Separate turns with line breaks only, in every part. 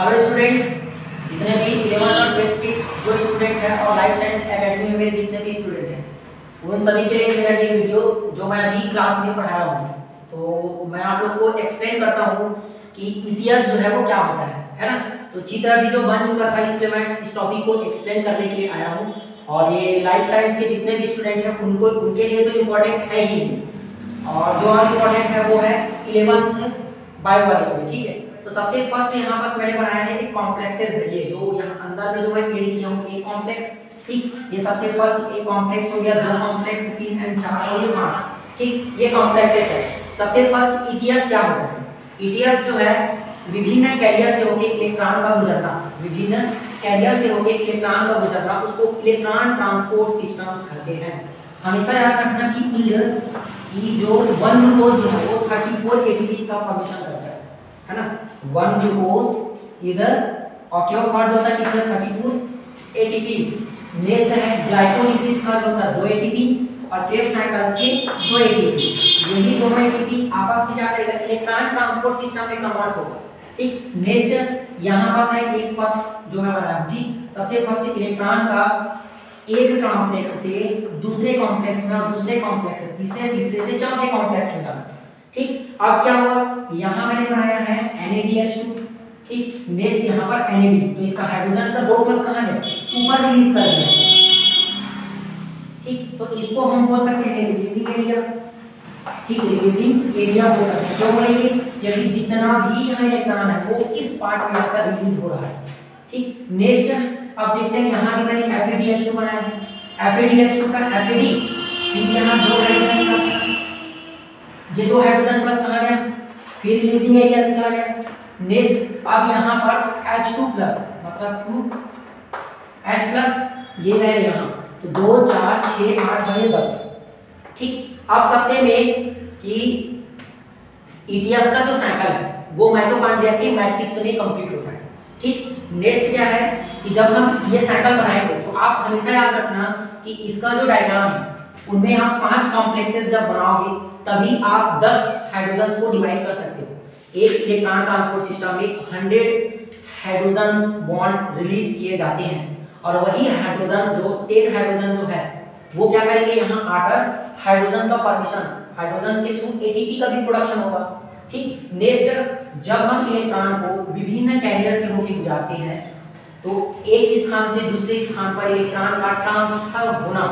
Hello student, जितने भी 11th और 12th के जो स्टूडेंट हैं और लाइफ साइंस एकेडमी में मेरे जितने भी स्टूडेंट हैं उन सभी के लिए मेरा ये वीडियो जो मैं अभी क्लास में पढ़ा रहा हूँ, तो मैं आप लोग को एक्सप्लेन करता हूँ कि ईटीएस जो है वो क्या होता है ना। तो चित्र अभी जो बन चुका था, इसलिए मैं इस टॉपिक को एक्सप्लेन करने के लिए आया हूँ। और ये लाइफ साइंस के जितने भी स्टूडेंट हैं उनके लिए तो इम्पोर्टेंट है ही, और जो इम्पोर्टेंट है वो है 11th बायो वाले के लिए, ठीक है। तो सबसे फर्स्ट यहाँ पर मैंने बनाया है एक कॉम्प्लेक्सेस है, ये जो यहाँ अंदर में जो मैं एड किया हूँ एक कॉम्प्लेक्स, ठीक। ये सबसे फर्स्ट एक कॉम्प्लेक्स हो गया, दो कॉम्प्लेक्स, 3 एंड 4 और 5, ठीक। ये कॉम्प्लेक्सेस है। सबसे फर्स्ट ईटीएस क्या होता है? ईटीएस जो है विभिन्न कैरियर से होकर इलेक्ट्रॉन का गुजरना, विभिन्न कैरियर से होकर इलेक्ट्रॉन का गुजरना, उसको इलेक्ट्रॉन ट्रांसपोर्ट सिस्टम्स कहते हैं। हमेशा याद रखना कि जो 1 ग्लूकोज जो है वो 34 एटीपी का फॉर्मेशन करता है ना। 1 ग्लूकोज इज ऑक्योफार्ड होता है किसमें 34 एटीपी। नेक्स्ट है ग्लाइकोलिसिस का जो होता है 2 एटीपी, और क्रेब्स साइकिल्स के 2 एटीपी। यही दोनों एटीपी आपस में क्या करेगा, इलेक्ट्रॉन ट्रांसपोर्ट सिस्टम में कन्वर्ट होगा, ठीक। नेक्स्ट यहाँ पास है एक पथ जो मैं बनाया, ठीक। सबसे फर्स्ट इलेक्ट्रॉन का एक कॉम्प्लेक्स से दूसरे कॉम्प्लेक्स में, और दूसरे कॉम्प्लेक्स से तीसरे से चौथे कॉम्प्लेक्स में जाना, ठीक। अब क्या हुआ, यहाँ मैंने बनाया है NADH2, ठीक। नेक्स्ट यहाँ पर NAD, तो इसका हाइड्रोजन का 2 प्लस कहाँ है, ऊपर रिलीज कर दिया, ठीक। तो इसको हम बोल सकते हैं रिलीजिंग एरिया, ठीक। रिलीजिंग एरिया बोल सकते हैं, क्यों बोलेंगे, यदि जितना भी यहाँ इलेक्ट्रॉन है वो इस पार्ट में आकर रिलीज हो रहा है, ठीक। नेक्स्ट अब देखते हैं, यहाँ भी मैंने FADH2 बनाया है, FADH2 का FAD, ठीक। यहाँ 2 हाइड्रोजन प्लस, ये 2 हाइड्रोजन प्लस कहाँ गया, फिर रिलीजिंग एरिया में चला गया। नेक्स्ट अब यहाँ पर H2 प्लस, मतलब 2H प्लस ये है यहाँ, तो 2 4 6 8 बने 10, ठीक। अब सबसे मेन कि ईटीएस का जो साइकिल है वो माइटोकॉन्ड्रिया के मैट्रिक्स में कंप्लीट होता है, ठीक। नेक्स्ट क्या है कि जब हम ये साइकिल बनाएंगे तो आप हमेशा याद रखना कि इसका जो डायग्राम है उनमें आप 5 कॉम्प्लेक्सेस जब बनाओगे तभी आप 10 हाइड्रोजन्स को डिवाइड कर सकते हो। एक इलेक्ट्रॉन ट्रांसपोर्ट सिस्टम में 100 हाइड्रोजन्स बॉन्ड रिलीज किए जाते हैं, और वही हाइड्रोजन जो 10 हाइड्रोजन जो है वो क्या करेंगे, यहाँ आकर हाइड्रोजन का फॉर्मेशन, हाइड्रोजन के थ्रू एटीपी का भी प्रोडक्शन होगा, ठीक। नेक्स्ट जब हम इलेक्ट्रॉन को विभिन्न कैरियर से होकर गुजारते हैं तो एक स्थान से दूसरे स्थान पर इलेक्ट्रॉन का ट्रांसफर होना,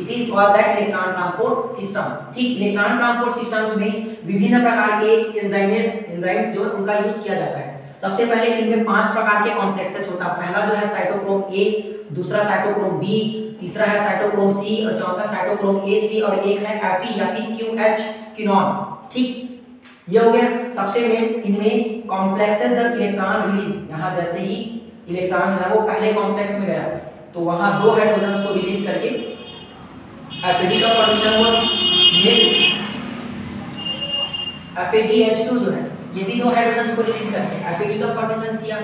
it is called that electron transport system, ठीक। इलेक्ट्रॉन ट्रांसपोर्ट सिस्टम्स में विभिन्न प्रकार के एंजाइम्स जो उनका यूज किया जाता है। सबसे पहले इनमें 5 प्रकार के कॉम्प्लेक्सेस होता है। पहला जो है साइटोक्रोम A, दूसरा साइटोक्रोम B, तीसरा है साइटोक्रोम C, और चौथा साइटोक्रोम A3, और एक है Fe या फिर QH किनोन, ठीक। ये हो गया सबसे मेन। इनमें कॉम्प्लेक्सेस जब इलेक्ट्रॉन रिलीज, यहाँ जैसे ही इलेक्ट्रॉन है वो पहले कॉम्प्लेक्स में गया तो वहां 2 हाइड्रोजन्स को रिलीज करके FAD का फॉर्मेशन हुआ। नेक्स्ट FADH2 जो है ये भी 2 हाइड्रोजन्स को रिलीज करके FAD का फॉर्मेशन किया।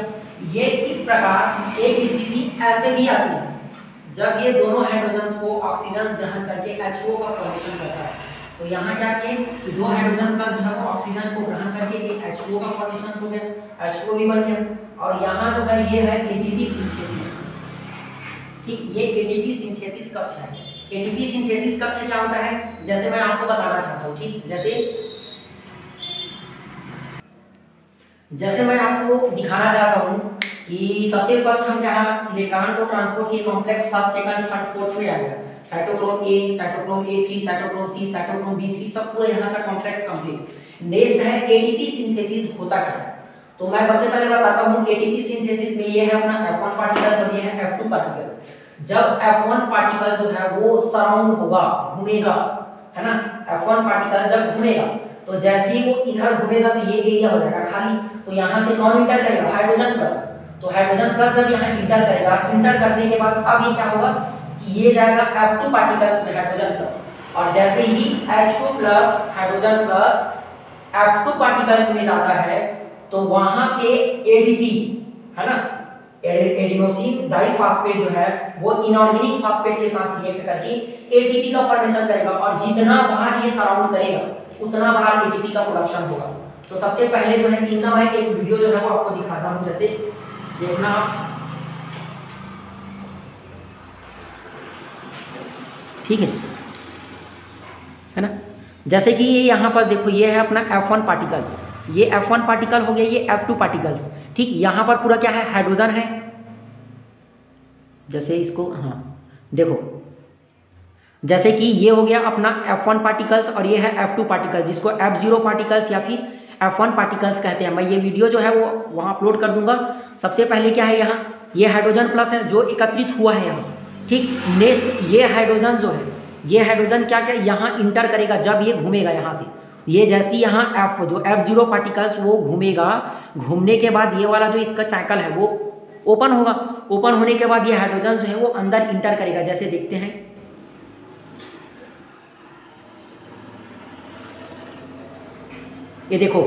ये इस प्रकार एक स्थिति ऐसे भी आती है जब ये दोनों हाइड्रोजन्स को ऑक्सीजन ग्रहण करके H2O का फॉर्मेशन करता है। तो यहाँ क्या किए कि 2 हाइड्रोजन प्लस जो है वो ऑक्सीजन को ग्रहण करके एक H2O का फॉर्मेशन हो गया, H2O भी बन गया। और यहाँ जो है ये है ATP सिंथेसिस, ठीक। ये ATP सिंथेसिस कक्ष है। ATP सिंथेसिस कक्ष क्या होता है, जैसे मैं आपको बताना चाहता हूँ, ठीक। जैसे मैं आपको दिखाना चाहता हूँ कि सबसे फर्स्ट हम यहाँ इलेक्ट्रॉन को ट्रांसपोर्ट किए complex first second third fourth में आ गया, cytochrome A, cytochrome A3, cytochrome C, cytochrome B3, सब पूरे यहाँ तक कॉम्प्लेक्स कंप्लीट। नेक्स्ट है ATP सिंथेसिस होता क्या है, तो मैं सबसे पहले बताता हूँ। ATP सिंथेसिस में ये है अपना F1 पार्टिकल्स और ये है F2 पार्टिकल्स। जब F1 पार्टिकल जो है वो सराउंड होगा, घूमेगा, है ना, F1 पार्टिकल जब घूमेगा तो जैसे ही वो इधर घूमेगा तो ये एरिया हो जाएगा खाली, तो यहाँ से कौन इंटर करेगा, हाइड्रोजन प्लस। तो हाइड्रोजन प्लस जब यहाँ इंटर करेगा, इंटर करने के बाद अब ये क्या होगा कि ये जाएगा F2 पार्टिकल्स में हाइड्रोजन प्लस, और जैसे ही H2 plus hydrogen plus F2 particles में जाता है तो वहां से ADP, है ना, एडिनोसिन डाइफॉस्फेट जो है वो इनऑर्गेनिक फॉस्फेट के साथ रिएक्ट करके ATP का फॉर्मेशन करेगा, और जितना बार ये सराउंड करेगा उतना बार ATP का प्रोडक्शन होगा। तो सबसे पहले जो है इनका मैं एक वीडियो जो है वो आपको दिखाता हूँ, जैसे देखना, ठीक है ना। जैसे कि ये यहाँ पर देखो, ये है अपना F1 पार्टिकल, ये F1 पार्टिकल हो गया, ये F2 पार्टिकल्स, ठीक। यहाँ पर पूरा क्या है, हाइड्रोजन है। जैसे इसको, हाँ देखो, जैसे कि ये हो गया अपना F1 पार्टिकल्स और ये है F2 पार्टिकल्स, जिसको F0 पार्टिकल्स या फिर F1 पार्टिकल्स कहते हैं। मैं ये वीडियो जो है वो वहाँ अपलोड कर दूंगा। सबसे पहले क्या है, यहाँ ये हाइड्रोजन प्लस है जो एकत्रित हुआ है यहाँ, ठीक। नेक्स्ट ये हाइड्रोजन जो है, ये हाइड्रोजन क्या क्या यहाँ इंटर करेगा, जब ये घूमेगा यहाँ से, ये जैसे यहाँ F0 पार्टिकल्स वो घूमेगा, घूमने के बाद ये वाला जो इसका साइकिल है वो ओपन होगा। ओपन होने के बाद ये हाइड्रोजन जो है वो अंदर इंटर करेगा। जैसे देखते हैं, ये देखो,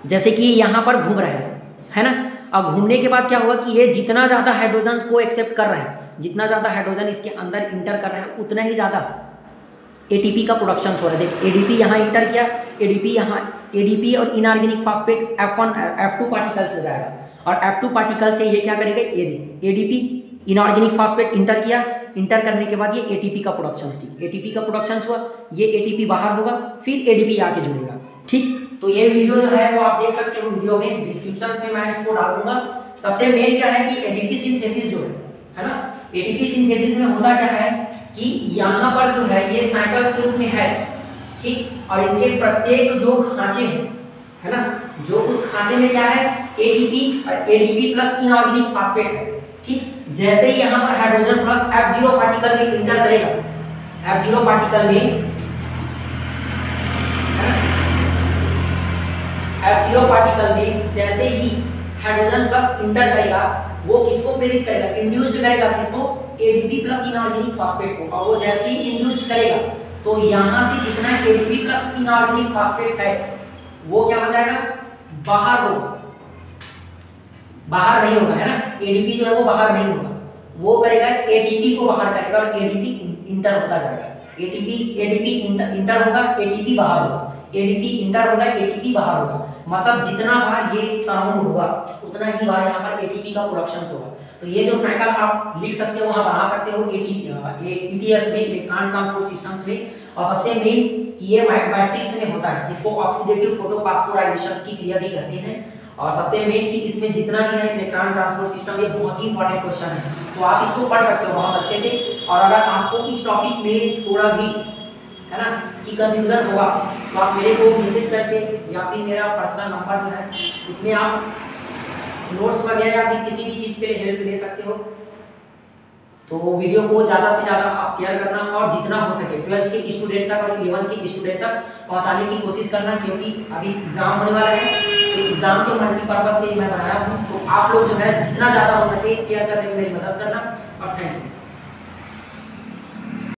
जैसे कि यहाँ पर घूम रहा है ना। अब घूमने के बाद क्या होगा कि ये जितना ज़्यादा हाइड्रोजन को एक्सेप्ट कर रहा है, जितना ज़्यादा हाइड्रोजन इसके अंदर इंटर कर रहा है, उतना ही ज़्यादा एटीपी का प्रोडक्शन हो रहा है। देख, एडीपी यहाँ इंटर किया, एडीपी यहाँ, एडीपी और इनऑर्गेनिक फॉस्फेट F2 पार्टिकल्स हो जाएगा, और F2 पार्टिकल से ये क्या करेगा, एडीपी इनऑर्गेनिक फॉस्फेट इंटर किया, इंटर करने के बाद ये एटीपी का प्रोडक्शन, ठीक, एटीपी का प्रोडक्शन हुआ, ये एटीपी बाहर होगा, फिर एडीपी आके जुड़ेगा, ठीक। तो ये वीडियो जो है वो आप देख सकते हो, वीडियो में डिस्क्रिप्शन में मैं इसको डाल दूंगा। सबसे मेन क्या है कि एडीपी सिंथेसिस जो है ना, एडीपी सिंथेसिस में होता क्या है कि यहाँ पर जो है ये साइकिल्स के रूप में है, ठीक, और इनके प्रत्येक जो खांचे हैं, है ना, जो उस खांचे में क्या है, एटीपी और एडीपी प्लस इनऑर्गेनिक फॉस्फेट है, ठीक। जैसे ही यहाँ पर हाइड्रोजन प्लस F0 पार्टिकल में इंटर करेगा, F0 पार्टिकल में, F0 पार्टिकल में जैसे ही हाइड्रोजन प्लस इंटर करेगा, वो किसको प्रेरित करेगा, इंड्यूस्ड करेगा, किसको, एडीपी प्लस इनऑर्गेनिक फॉस्फेट को। और वो जैसे ही इंड्यूस्ड करेगा तो यहाँ से जितना एडीपी प्लस इनऑर्गेनिक फॉस्फेट है वो क्या हो जाएगा, बाहर होगा, बाहर नहीं होगा, है ना। एडीपी जो है वो बाहर नहीं होगा, वो करेगा एटीपी को बाहर करेगा और एडीपी इंटर होता जाएगा। एडीपी इंटर होगा, एटीपी बाहर होगा, एडीपी इंटर होगा, एटीपी बाहर होगा। मतलब जितना बार ये सराउंड होगा उतना ही बार यहाँ पर एटीपी का प्रोडक्शन होगा। तो ये जो साइकिल आप लिख सकते हो, वहाँ बना सकते हो ETS में, इलेक्ट्रॉन ट्रांसपोर्ट सिस्टम्स में। और सबसे मेन कि ये मैट्रिक्स में होता है, इसको ऑक्सीडेटिव फोटोफॉस्फोराइलेशन की क्रिया भी कहते हैं। और सबसे मेन कि इसमें जितना भी है इलेक्ट्रॉन ट्रांसपोर्ट सिस्टम, ये बहुत ही इंपॉर्टेंट क्वेश्चन है, तो आप इसको पढ़ सकते हो बहुत अच्छे से। और अगर आपको इस टॉपिक में थोड़ा भी, है ना, कि कंफ्यूजन होगा तो आप मेरे को मैसेज करके या फिर मेरा पर्सनल नंबर जो है उसमें आप नोट्स वगैरह या फिर किसी भी चीज़ के लिए हेल्प ले सकते हो। तो वीडियो को ज़्यादा से ज़्यादा आप शेयर करना और जितना हो सके 12th के स्टूडेंट तक और 11th के स्टूडेंट तक पहुंचाने की कोशिश करना, क्योंकि अभी एग्जाम होने वाला है। तो एग्जाम के मल्टीपर्पज से मैं बनाया हूँ, तो आप लोग जो है जितना ज़्यादा हो सके शेयर करने में मेरी मदद करना। और थैंक यू।